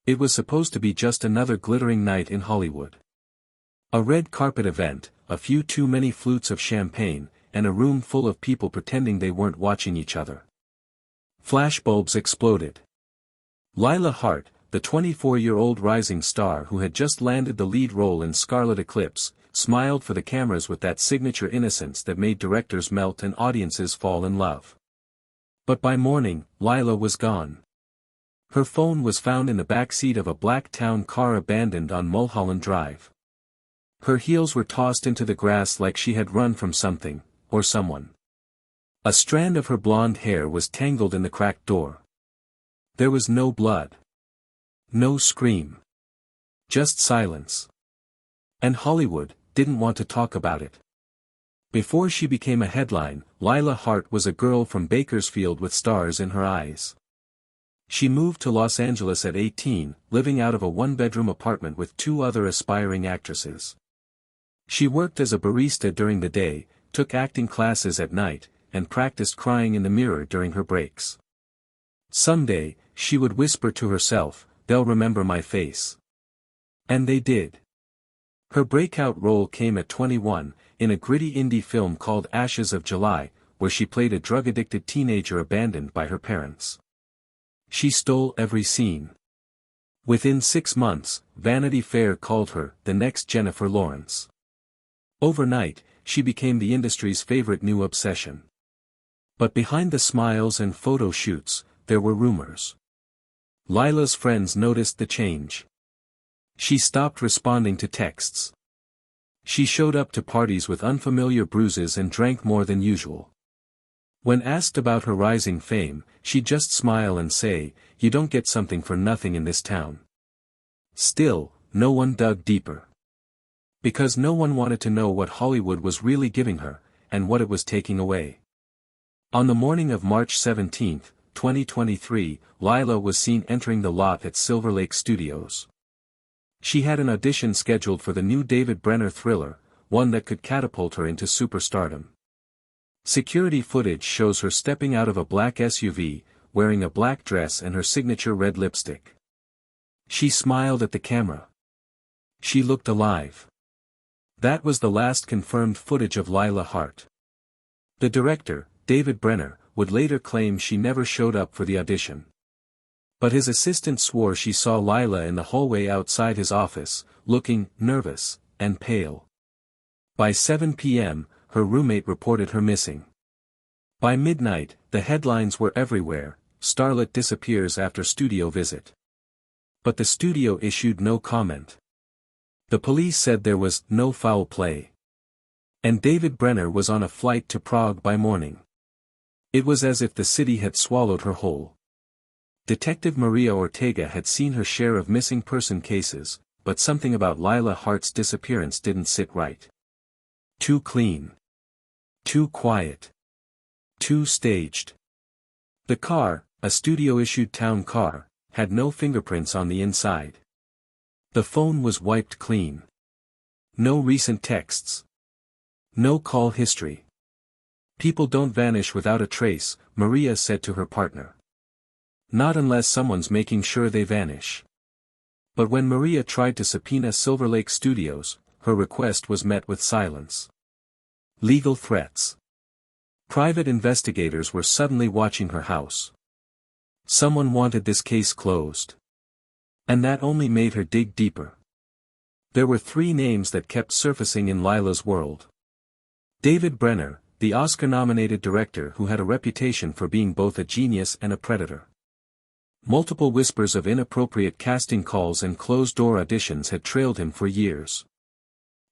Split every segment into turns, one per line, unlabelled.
It was supposed to be just another glittering night in Hollywood. A red carpet event, a few too many flutes of champagne, and a room full of people pretending they weren't watching each other. Flashbulbs exploded. Lila Hart, the 24-year-old rising star who had just landed the lead role in Scarlet Eclipse, smiled for the cameras with that signature innocence that made directors melt and audiences fall in love. But by morning, Lila was gone. Her phone was found in the backseat of a black town car abandoned on Mulholland Drive. Her heels were tossed into the grass like she had run from something, or someone. A strand of her blonde hair was tangled in the cracked door. There was no blood. No scream. Just silence. And Hollywood didn't want to talk about it. Before she became a headline, Lila Hart was a girl from Bakersfield with stars in her eyes. She moved to Los Angeles at 18, living out of a one-bedroom apartment with two other aspiring actresses. She worked as a barista during the day, took acting classes at night, and practiced crying in the mirror during her breaks. Someday, she would whisper to herself, "They'll remember my face." And they did. Her breakout role came at 21, in a gritty indie film called Ashes of July, where she played a drug-addicted teenager abandoned by her parents. She stole every scene. Within 6 months, Vanity Fair called her the next Jennifer Lawrence. Overnight, she became the industry's favorite new obsession. But behind the smiles and photo shoots, there were rumors. Lila's friends noticed the change. She stopped responding to texts. She showed up to parties with unfamiliar bruises and drank more than usual. When asked about her rising fame, she'd just smile and say, "You don't get something for nothing in this town." Still, no one dug deeper. Because no one wanted to know what Hollywood was really giving her, and what it was taking away. On the morning of March 17, 2023, Lila was seen entering the lot at Silver Lake Studios. She had an audition scheduled for the new David Brenner thriller, one that could catapult her into superstardom. Security footage shows her stepping out of a black SUV, wearing a black dress and her signature red lipstick. She smiled at the camera. She looked alive. That was the last confirmed footage of Lila Hart. The director, David Brenner, would later claim she never showed up for the audition. But his assistant swore she saw Lila in the hallway outside his office, looking nervous and pale. By 7 p.m., her roommate reported her missing. By midnight, the headlines were everywhere: Starlet disappears after studio visit. But the studio issued no comment. The police said there was no foul play. And David Brenner was on a flight to Prague by morning. It was as if the city had swallowed her whole. Detective Maria Ortega had seen her share of missing person cases, but something about Lila Hart's disappearance didn't sit right. Too clean. Too quiet. Too staged. The car, a studio-issued town car, had no fingerprints on the inside. The phone was wiped clean. No recent texts. No call history. "People don't vanish without a trace," Maria said to her partner. "Not unless someone's making sure they vanish." But when Maria tried to subpoena Silver Lake Studios, her request was met with silence. Legal threats. Private investigators were suddenly watching her house. Someone wanted this case closed. And that only made her dig deeper. There were 3 names that kept surfacing in Lila's world. David Brenner, the Oscar-nominated director who had a reputation for being both a genius and a predator. Multiple whispers of inappropriate casting calls and closed-door auditions had trailed him for years.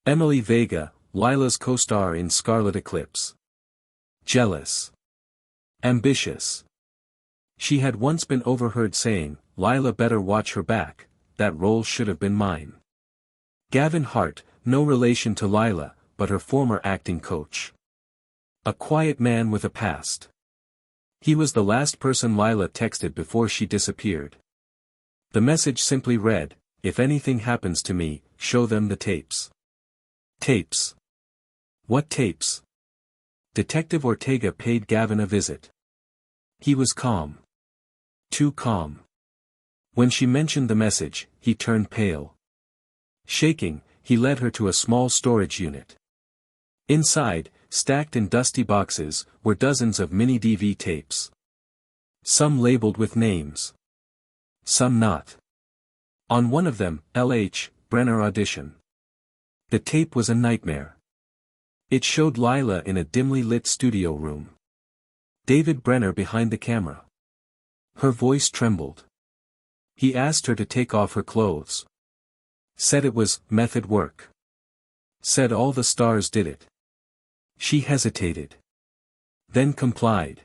Emily Vega, Lila's co-star in Scarlet Eclipse. Jealous. Ambitious. She had once been overheard saying, "Lila better watch her back, that role should have been mine." Gavin Hart, no relation to Lila, but her former acting coach. A quiet man with a past. He was the last person Lila texted before she disappeared. The message simply read, "If anything happens to me, show them the tapes." Tapes. What tapes? Detective Ortega paid Gavin a visit. He was calm. Too calm. When she mentioned the message, he turned pale. Shaking, he led her to a small storage unit. Inside, stacked in dusty boxes, were dozens of mini DV tapes. Some labeled with names. Some not. On one of them, LH, Brenner audition. The tape was a nightmare. It showed Lila in a dimly lit studio room. David Brenner behind the camera. Her voice trembled. He asked her to take off her clothes. Said it was method work. Said all the stars did it. She hesitated. Then complied.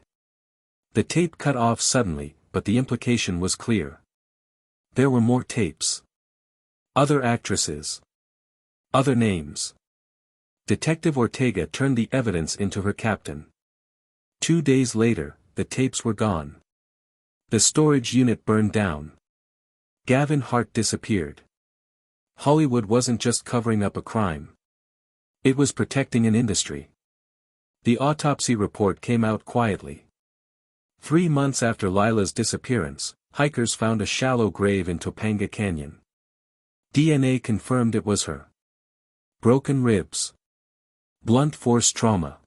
The tape cut off suddenly, but the implication was clear. There were more tapes. Other actresses. Other names. Detective Ortega turned the evidence into her captain. 2 days later, the tapes were gone. The storage unit burned down. Gavin Hart disappeared. Hollywood wasn't just covering up a crime. It was protecting an industry. The autopsy report came out quietly. 3 months after Lila's disappearance, hikers found a shallow grave in Topanga Canyon. DNA confirmed it was her. Broken ribs. Blunt force trauma.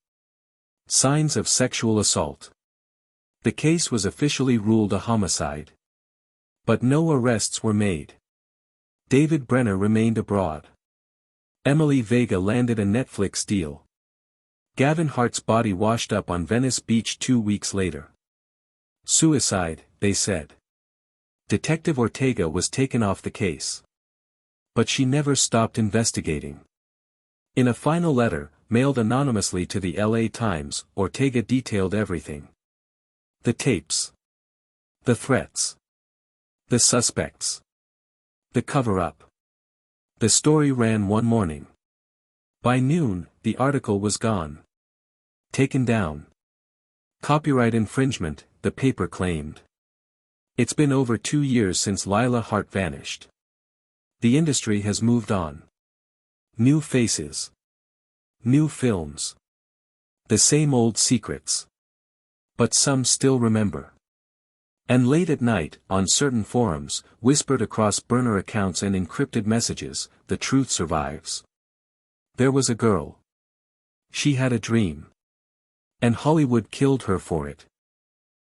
Signs of sexual assault. The case was officially ruled a homicide. But no arrests were made. David Brenner remained abroad. Emily Vega landed a Netflix deal. Gavin Hart's body washed up on Venice Beach 2 weeks later. Suicide, they said. Detective Ortega was taken off the case. But she never stopped investigating. In a final letter, mailed anonymously to the LA Times, Ortega detailed everything. The tapes. The threats. The suspects. The cover-up. The story ran one morning. By noon, the article was gone. Taken down. Copyright infringement, the paper claimed. It's been over 2 years since Lila Hart vanished. The industry has moved on. New faces. New films. The same old secrets. But some still remember. And late at night, on certain forums, whispered across burner accounts and encrypted messages, the truth survives. There was a girl. She had a dream. And Hollywood killed her for it.